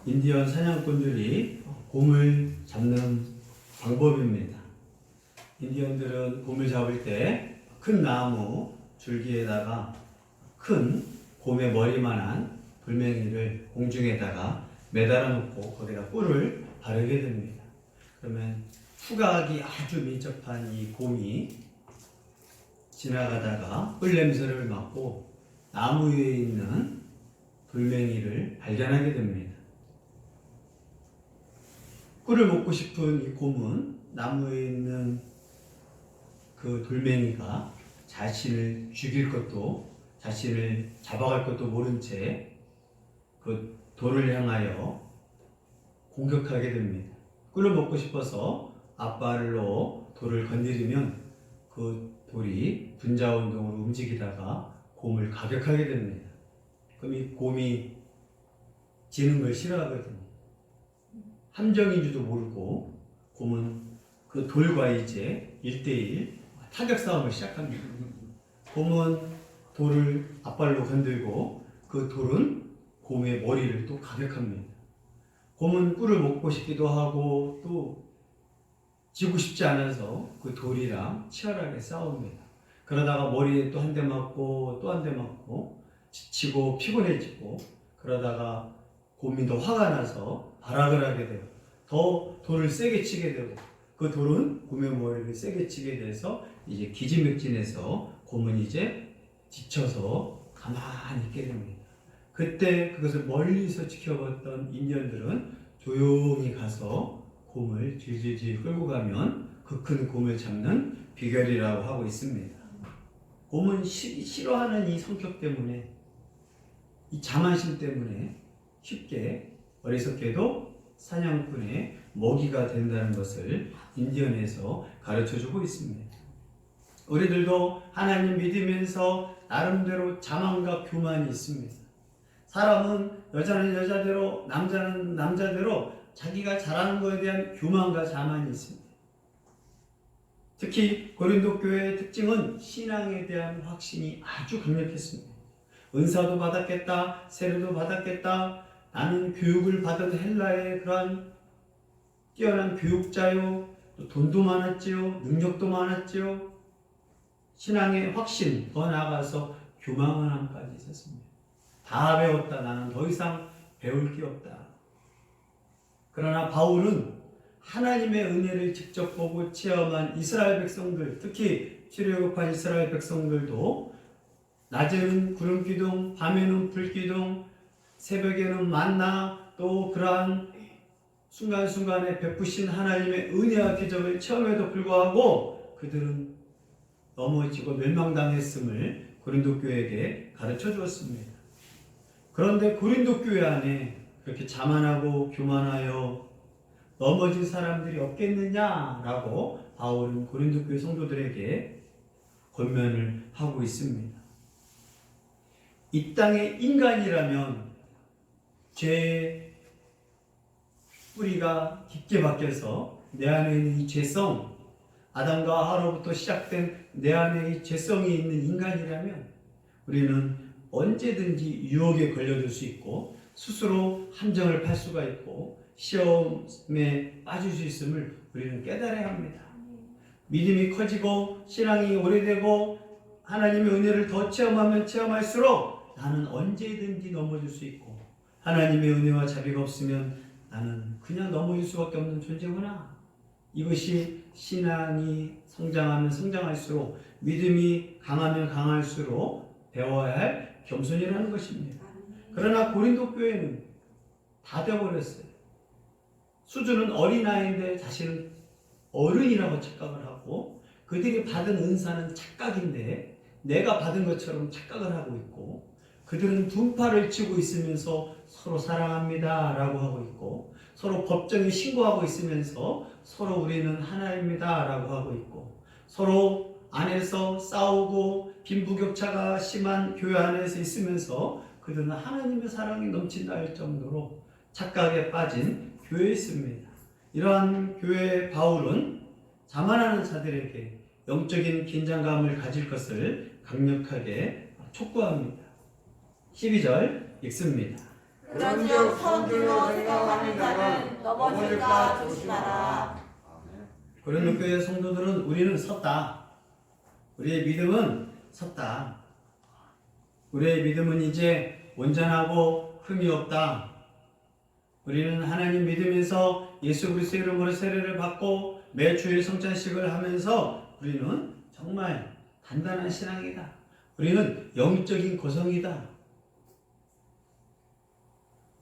인디언 사냥꾼들이 곰을 잡는 방법입니다. 인디언들은 곰을 잡을 때 큰 나무 줄기에다가 큰 곰의 머리만한 돌멩이를 공중에다가 매달아 놓고 거기다 꿀을 바르게 됩니다. 그러면 후각이 아주 민첩한 이 곰이 지나가다가 꿀 냄새를 맡고 나무 위에 있는 돌멩이를 발견하게 됩니다. 꿀을 먹고 싶은 이 곰은 나무에 있는 그 돌멩이가 자신을 죽일 것도 자신을 잡아갈 것도 모른 채 그 돌을 향하여 공격하게 됩니다. 꿀을 먹고 싶어서 앞발로 돌을 건드리면 그 돌이 분자 운동으로 움직이다가 곰을 가격하게 됩니다. 그럼 이 곰이 지는 걸 싫어하거든요. 함정인 줄도 모르고 곰은 그 돌과 이제 1대1 타격 싸움을 시작합니다. 곰은 돌을 앞발로 건들고 그 돌은 곰의 머리를 또 가격합니다. 곰은 꿀을 먹고 싶기도 하고 또 지고 싶지 않아서 그 돌이랑 치열하게 싸웁니다. 그러다가 머리에 또 한 대 맞고 또 한 대 맞고 지치고 피곤해지고 그러다가 곰이 더 화가 나서 발악을 하게 되고 더 돌을 세게 치게 되고 그 돌은 곰의 머리를 세게 치게 돼서 이제 기지맥진해서 곰은 이제 지쳐서 가만히 있게 됩니다. 그때 그것을 멀리서 지켜봤던 인디언들은 조용히 가서 곰을 질질질 끌고 가면 그 큰 곰을 잡는 비결이라고 하고 있습니다. 곰은 싫어하는 이 성격 때문에 이 자만심 때문에 쉽게 어리석게도 사냥꾼의 먹이가 된다는 것을 인디언에서 가르쳐주고 있습니다. 우리들도 하나님 믿으면서 나름대로 자만과 교만이 있습니다. 사람은 여자는 여자대로 남자는 남자대로 자기가 잘하는 것에 대한 교만과 자만이 있습니다. 특히 고린도 교회의 특징은 신앙에 대한 확신이 아주 강력했습니다. 은사도 받았겠다, 세례도 받았겠다, 나는 교육을 받은 헬라의 그러한 뛰어난 교육자요, 또 돈도 많았지요, 능력도 많았지요. 신앙의 확신, 더 나아가서 교만함까지 있었습니다. 다 배웠다, 나는 더 이상 배울 게 없다. 그러나 바울은 하나님의 은혜를 직접 보고 체험한 이스라엘 백성들, 특히 출애굽한 이스라엘 백성들도 낮에는 구름 기둥, 밤에는 불 기둥, 새벽에는 만나, 또 그러한 순간순간에 베푸신 하나님의 은혜와 기적을 체험에도 불구하고 그들은 넘어지고 멸망당했음을 고린도 교회에게 가르쳐 주었습니다. 그런데 고린도 교회 안에 그렇게 자만하고 교만하여 넘어진 사람들이 없겠느냐라고 바울은 고린도 교회 성도들에게 권면을 하고 있습니다. 이 땅의 인간이라면 죄의 뿌리가 깊게 박혀서 내 안에 있는 이 죄성, 아담과 하와로부터 시작된 내 안에 이 죄성이 있는 인간이라면 우리는 언제든지 유혹에 걸려들 수 있고 스스로 함정을 팔 수가 있고 시험에 빠질 수 있음을 우리는 깨달아야 합니다. 믿음이 커지고 신앙이 오래되고 하나님의 은혜를 더 체험하면 체험할수록 나는 언제든지 넘어질 수 있고 하나님의 은혜와 자비가 없으면 나는 그냥 넘어질 수밖에 없는 존재구나. 이것이 신앙이 성장하면 성장할수록 믿음이 강하면 강할수록 배워야 할 겸손이라는 것입니다. 그러나 고린도 교회는 다 되어버렸어요. 수준은 어린아이인데 자신은 어른이라고 착각을 하고 그들이 받은 은사는 착각인데 내가 받은 것처럼 착각을 하고 있고 그들은 분파를 치고 있으면서 서로 사랑합니다 라고 하고 있고 서로 법정에 신고하고 있으면서 서로 우리는 하나입니다 라고 하고 있고 서로 안에서 싸우고 빈부격차가 심한 교회 안에서 있으면서 그들은 하나님의 사랑이 넘친다 할 정도로 착각에 빠진 교회에 있습니다. 이러한 교회의 바울은 자만하는 자들에게 영적인 긴장감을 가질 것을 강력하게 촉구합니다. 12절 읽습니다. 그런즉 서둘러서 가는 자는 넘어질까 조심하라. 고린도 교회 성도들은 우리는 섰다. 우리의 믿음은 섰다. 우리의 믿음은 이제 온전하고 흠이 없다. 우리는 하나님 믿으면서 예수 그리스도의 이름으로 세례를 받고 매주일 성찬식을 하면서 우리는 정말 단단한 신앙이다. 우리는 영적인 고성이다.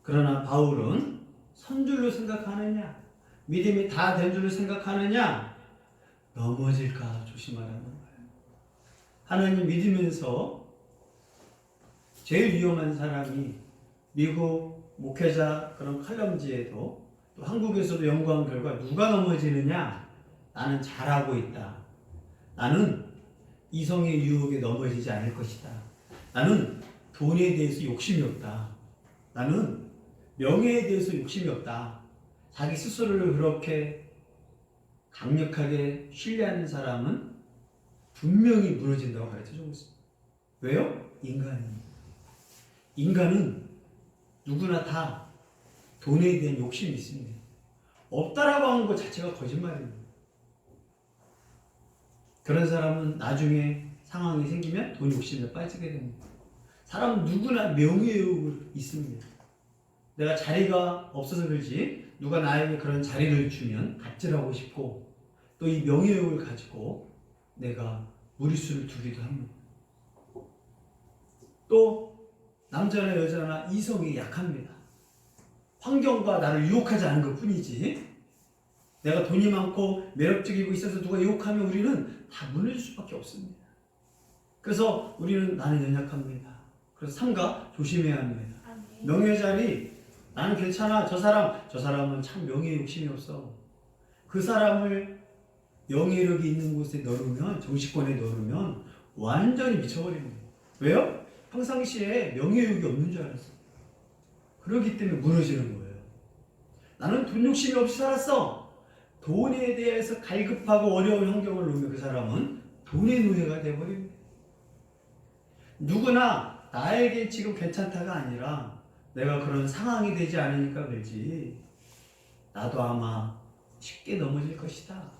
그러나 바울은 선 줄로 생각하느냐? 믿음이 다 된 줄로 생각하느냐? 넘어질까 조심하라는 거예요. 하나님 믿으면서 제일 위험한 사람이 미국 목회자 그런 칼럼지에도 또 한국에서도 연구한 결과 누가 넘어지느냐? 나는 잘하고 있다. 나는 이성의 유혹에 넘어지지 않을 것이다. 나는 돈에 대해서 욕심이 없다. 나는 명예에 대해서 욕심이 없다. 자기 스스로를 그렇게 강력하게 신뢰하는 사람은 분명히 무너진다고 가르쳐주고 있습니다. 왜요? 인간은 누구나 다 돈에 대한 욕심이 있습니다. 없다라고 하는 것 자체가 거짓말입니다. 그런 사람은 나중에 상황이 생기면 돈 욕심에 빠지게 됩니다. 사람은 누구나 명예욕이 있습니다. 내가 자리가 없어서 그렇지 누가 나에게 그런 자리를 주면 갑질하고 싶고 또 이 명예욕을 가지고 내가 무리수를 두기도 합니다. 또 남자나 여자나 이성이 약합니다. 환경과 나를 유혹하지 않은 것 뿐이지 내가 돈이 많고 매력적이고 있어서 누가 유혹하면 우리는 다 무너질 수밖에 없습니다. 그래서 우리는 나는 연약합니다. 그래서 삼가 조심해야 합니다. 명예 자리 나는 괜찮아. 저 사람은 참 명예 욕심이 없어. 그 사람을 명예력이 있는 곳에 넣으면 정치권에 넣으면 완전히 미쳐버립니다. 왜요? 평상시에 명예욕이 없는 줄 알았어. 그렇기 때문에 무너지는 거예요. 나는 돈 욕심이 없이 살았어. 돈에 대해서 갈급하고 어려운 환경을 놓으면 그 사람은 돈의 노예가 되어버립니다. 누구나 나에게 지금 괜찮다가 아니라 내가 그런 상황이 되지 않으니까 그러지 나도 아마 쉽게 넘어질 것이다.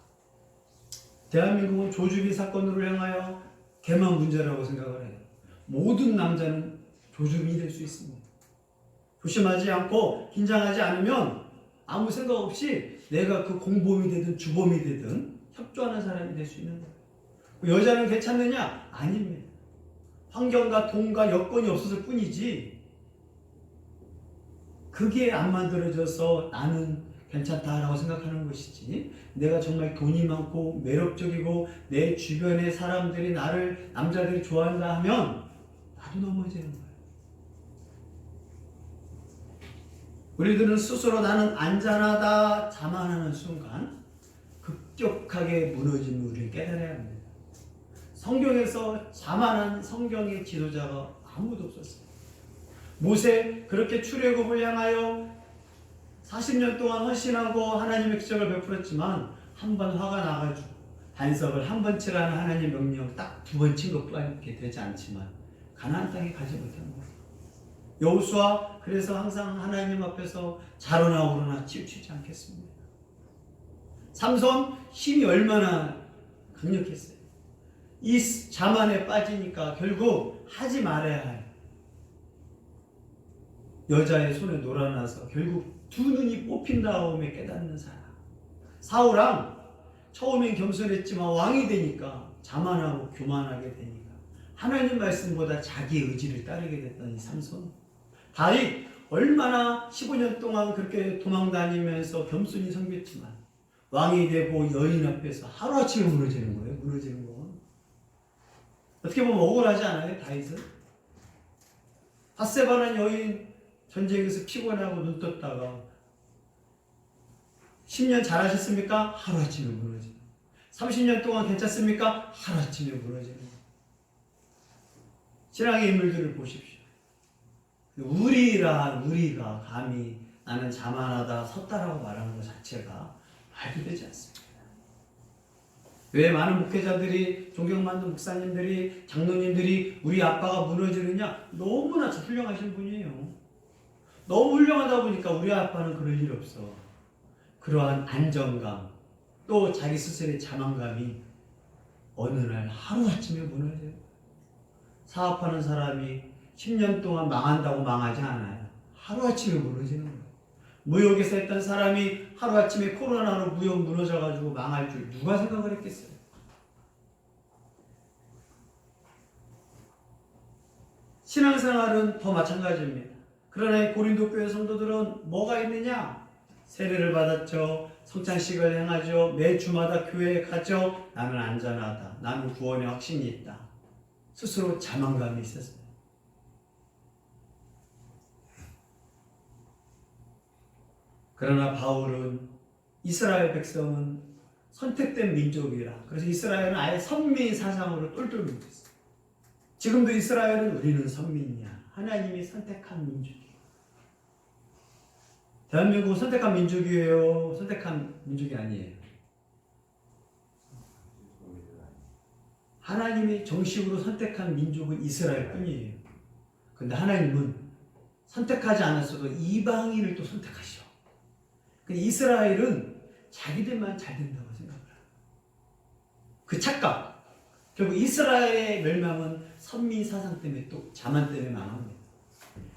대한민국은 조주빈 사건으로 향하여 개만 문제라고 생각을 해요. 모든 남자는 조주빈이 될 수 있습니다. 조심하지 않고 긴장하지 않으면 아무 생각 없이 내가 그 공범이 되든 주범이 되든 협조하는 사람이 될 수 있는 거예요. 여자는 괜찮느냐? 아닙니다. 환경과 돈과 여건이 없었을 뿐이지 그게 안 만들어져서 나는 괜찮다라고 생각하는 것이지 내가 정말 돈이 많고 매력적이고 내 주변의 사람들이 나를 남자들이 좋아한다 하면 나도 넘어지는 거예요. 우리들은 스스로 나는 안전하다 자만하는 순간 급격하게 무너짐을 우리는 깨달아야 합니다. 성경에서 자만한 성경의 지도자가 아무도 없었어요. 모세 그렇게 출애굽을 향하여 40년 동안 헌신하고 하나님의 기적을 베풀었지만 한 번 화가 나가지고 반석을 한 번 치라는 하나님의 명령 딱 두 번 친 것밖에 되지 않지만 가나안 땅에 가지 못한 거예요. 여호수아 그래서 항상 하나님 앞에서 자로나 오르나 치우치지 않겠습니다. 삼손 힘이 얼마나 강력했어요. 이 자만에 빠지니까 결국 하지 말아야 할 여자의 손에 놀아나서 결국 두 눈이 뽑힌 다음에 깨닫는 사람. 사울왕 처음엔 겸손했지만 왕이 되니까 자만하고 교만하게 되니까 하나님 말씀보다 자기 의지를 따르게 됐던 이 삼손. 다윗 얼마나 15년 동안 그렇게 도망다니면서 겸손히 섬겼지만 왕이 되고 여인 앞에서 하루아침에 무너지는 거예요. 무너지는 건 어떻게 보면 억울하지 않아요? 다윗은 밧세바라는 여인 전쟁에서 피곤하고 눈 떴다가 10년 잘하셨습니까? 하루아침에 무너지는 30년 동안 괜찮습니까? 하루아침에 무너지는 신앙의 인물들을 보십시오. 우리가 감히 나는 자만하다 섰다라고 말하는 것 자체가 말도 되지 않습니다. 왜 많은 목회자들이 존경받는 목사님들이 장로님들이 우리 아빠가 무너지느냐? 너무나 훌륭하신 분이에요. 너무 훌륭하다 보니까 우리 아빠는 그럴 일 없어. 그러한 안정감, 또 자기 스스로의 자만감이 어느 날 하루아침에 무너져요. 사업하는 사람이 10년 동안 망한다고 망하지 않아요. 하루아침에 무너지는 거예요. 무역에서 했던 사람이 하루아침에 코로나로 무역 무너져가지고 망할 줄 누가 생각을 했겠어요? 신앙생활은 더 마찬가지입니다. 그러나 이 고린도 교회 성도들은 뭐가 있느냐? 세례를 받았죠. 성찬식을 행하죠. 매 주마다 교회에 가죠. 나는 안전하다. 나는 구원의 확신이 있다. 스스로 자만감이 있었어요. 그러나 바울은 이스라엘 백성은 선택된 민족이라. 그래서 이스라엘은 아예 선민 사상으로 똘똘 뭉쳤어요. 지금도 이스라엘은 우리는 선민이야. 하나님이 선택한 민족이에요. 대한민국은 선택한 민족이에요. 선택한 민족이 아니에요. 하나님이 정식으로 선택한 민족은 이스라엘 뿐이에요. 그런데 하나님은 선택하지 않았어도 이방인을 또 선택하셔. 근데 이스라엘은 자기들만 잘 된다고 생각을 해요. 그 착각. 결국 이스라엘의 멸망은 선민 사상 때문에 또 자만 때문에 망합니다.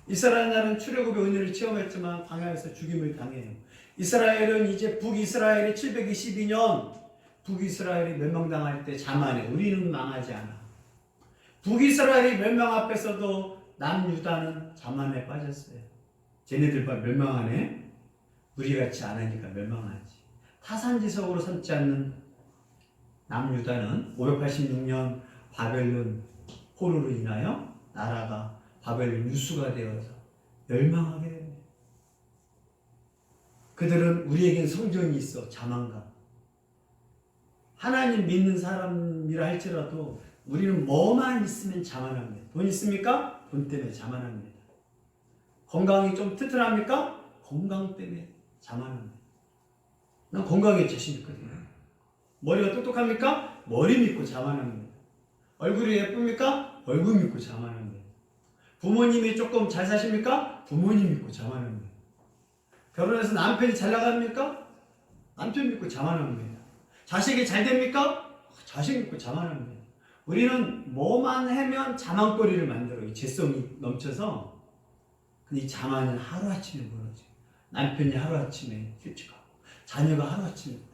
이스라엘 나라는 출애굽의 은혜를 체험했지만 광야에서 죽임을 당해요. 이스라엘은 이제 북이스라엘이 722년 북이스라엘이 멸망당할 때 자만해. 우리는 망하지 않아. 북이스라엘이 멸망 앞에서도 남유다는 자만에 빠졌어요. 쟤네들만 멸망하네. 우리같이 안 하니까 멸망하지. 타산지석으로 삼지 않는 남유다는 586년 바벨론 포로로 인하여 나라가 바벨론 유수가 되어서 멸망하게 됩니다. 그들은 우리에겐 성전이 있어. 자만감. 하나님 믿는 사람이라 할지라도 우리는 뭐만 있으면 자만합니다. 돈 있습니까? 돈 때문에 자만합니다. 건강이 좀 튼튼합니까? 건강 때문에 자만합니다. 난 건강에 자신 있거든요. 머리가 똑똑합니까? 머리 믿고 자만합니다. 얼굴이 예쁩니까? 얼굴 믿고 자만합니다. 부모님이 조금 잘 사십니까? 부모님 믿고 자만합니다. 결혼해서 남편이 잘 나갑니까? 남편 믿고 자만합니다. 자식이 잘 됩니까? 자식 믿고 자만합니다. 우리는 뭐만 하면 자만거리를 만들어요. 재성이 넘쳐서. 근데 이 자만은 하루아침에 무너져요. 남편이 하루아침에 휴직하고 자녀가 하루아침에 무너져요.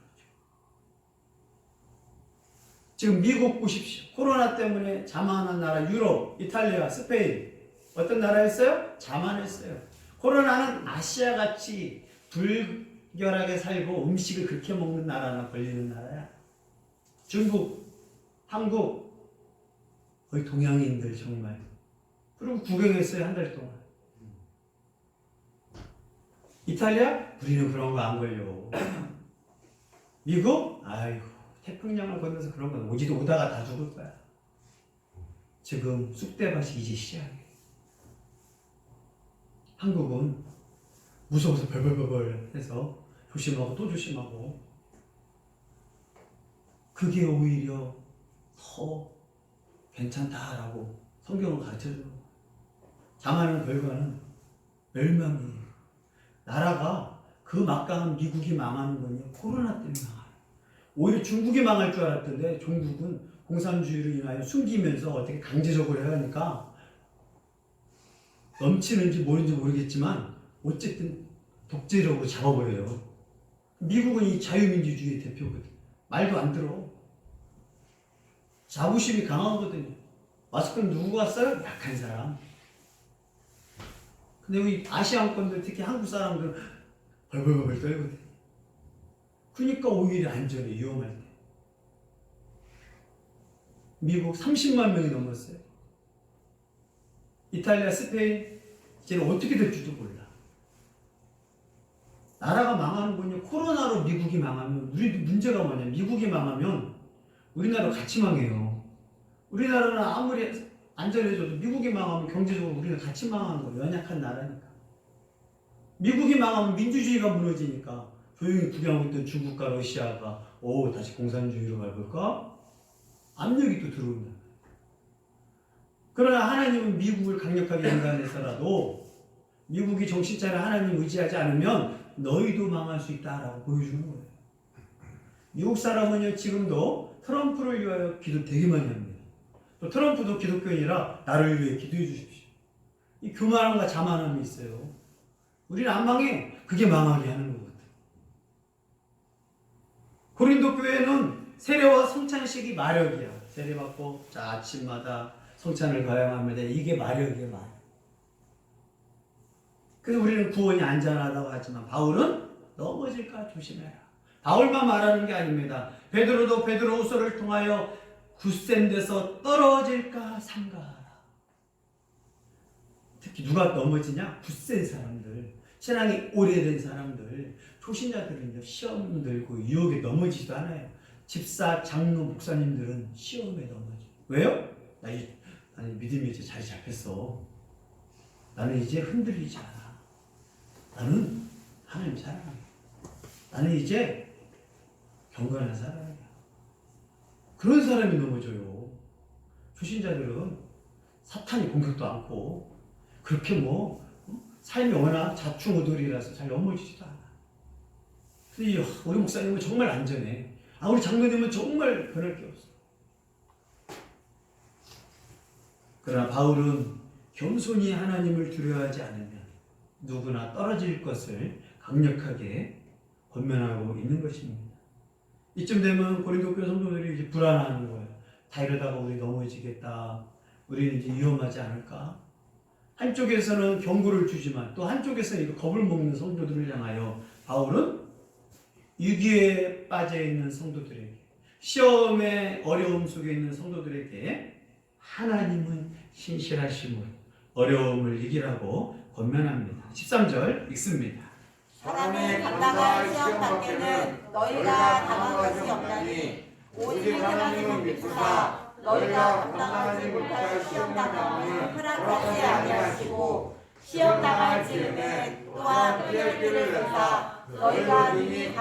지금 미국 보십시오. 코로나 때문에 자만한 나라 유럽, 이탈리아, 스페인 어떤 나라였어요? 자만했어요. 코로나는 아시아같이 불결하게 살고 음식을 그렇게 먹는 나라나 걸리는 나라야. 중국, 한국 거의 동양인들 정말. 그리고 구경했어요. 한 달 동안. 이탈리아? 우리는 그런 거 안 걸려. 미국? 아이고 태평양을 건너서 그런 건 오지도 오다가 다 죽을 거야. 지금 쑥대밭이 이제 시작이에요. 한국은 무서워서 벌벌벌 해서 조심하고 또 조심하고 그게 오히려 더 괜찮다라고 성경은 가르쳐줘요. 자만한 결과는 멸망이에요. 나라가 그 막강한 미국이 망하는 건요 코로나 때문에 망해요. 오히려 중국이 망할 줄 알았던데 중국은 공산주의로 인하여 숨기면서 어떻게 강제적으로 해가니까 넘치는지 모르는지 모르겠지만 어쨌든 독재적으로 잡아버려요. 미국은 이 자유민주주의의 대표거든. 말도 안 들어. 자부심이 강하거든요. 마스크는 누구가 써요? 약한 사람. 근데 우리 아시안권들 특히 한국 사람들은 벌벌벌 떨거든. 그러니까 오히려 안전해. 위험할 때. 미국 30만 명이 넘었어요. 이탈리아, 스페인 이제는 어떻게 될지도 몰라. 나라가 망하는 건요 코로나로 미국이 망하면 우리도 문제가 뭐냐. 미국이 망하면 우리나라 같이 망해요. 우리나라는 아무리 안전해져도 미국이 망하면 경제적으로 우리는 같이 망하는 거예요. 연약한 나라니까. 미국이 망하면 민주주의가 무너지니까 조용히 구경하고 있던 중국과 러시아가 다시 공산주의로 가볼까? 압력이 또 들어온다. 그러나 하나님은 미국을 강력하게 인간해서라도 미국이 정신 차려 하나님 의지하지 않으면 너희도 망할 수 있다라고 보여주는 거예요. 미국 사람은요 지금도 트럼프를 위하여 기도 되게 많이 합니다. 또 트럼프도 기독교인이라 나를 위해 기도해 주십시오. 이 교만함과 자만함이 있어요. 우리는 안 망해. 그게 망하게 하는 거거든. 고린도 교회는 세례와 성찬식이 마력이야. 세례받고 자 아침마다 성찬을 가야 합니다. 이게 마력이에요, 마력. 그래서 우리는 구원이 안전하다고 하지만 바울은 넘어질까 조심해라. 바울만 말하는 게 아닙니다. 베드로도 베드로후서를 통하여 굳센 데서 떨어질까 삼가하라. 특히 누가 넘어지냐? 굳센 사람들, 신앙이 오래된 사람들, 초신자들은요 시험 들고 유혹에 넘어지지도 않아요. 집사, 장로, 목사님들은 시험에 넘어져. 왜요? 나는 믿음이 이제 자리 잡혔어. 나는 이제 흔들리지 않아. 나는 하나님 사랑해. 나는 이제 경건한 사람이야. 그런 사람이 넘어져요. 초신자들은 사탄이 공격도 않고 그렇게 삶이 워낙 자충우돌이라서 잘 넘어지지도 않아. 근데 우리 목사님은 정말 안전해. 우리 장로님은 정말 변할 게 없어. 그러나 바울은 겸손히 하나님을 두려워하지 않으면 누구나 떨어질 것을 강력하게 권면하고 있는 것입니다. 이쯤 되면 고린도 교회 성도들이 이제 불안해하는 거예요. 다 이러다가 우리 넘어지겠다. 우리는 이제 위험하지 않을까? 한쪽에서는 경고를 주지만 또 한쪽에서는 이거 겁을 먹는 성도들을 향하여 바울은 위기에 빠져 있는 성도들에게, 시험의 어려움 속에 있는 성도들에게 하나님은 신실하심으로 어려움을 이기라고 권면합니다. 13절 읽습니다. 사람이 감당할 시험 밖에는 너희가 당한 것이 없나니 오직 하나님은 믿으사 너희가 감당하지 못할 시험 당함을 허락하지 아니하시고 시험 당할 즈음에 또한 피할 길을 내사 너희가 이미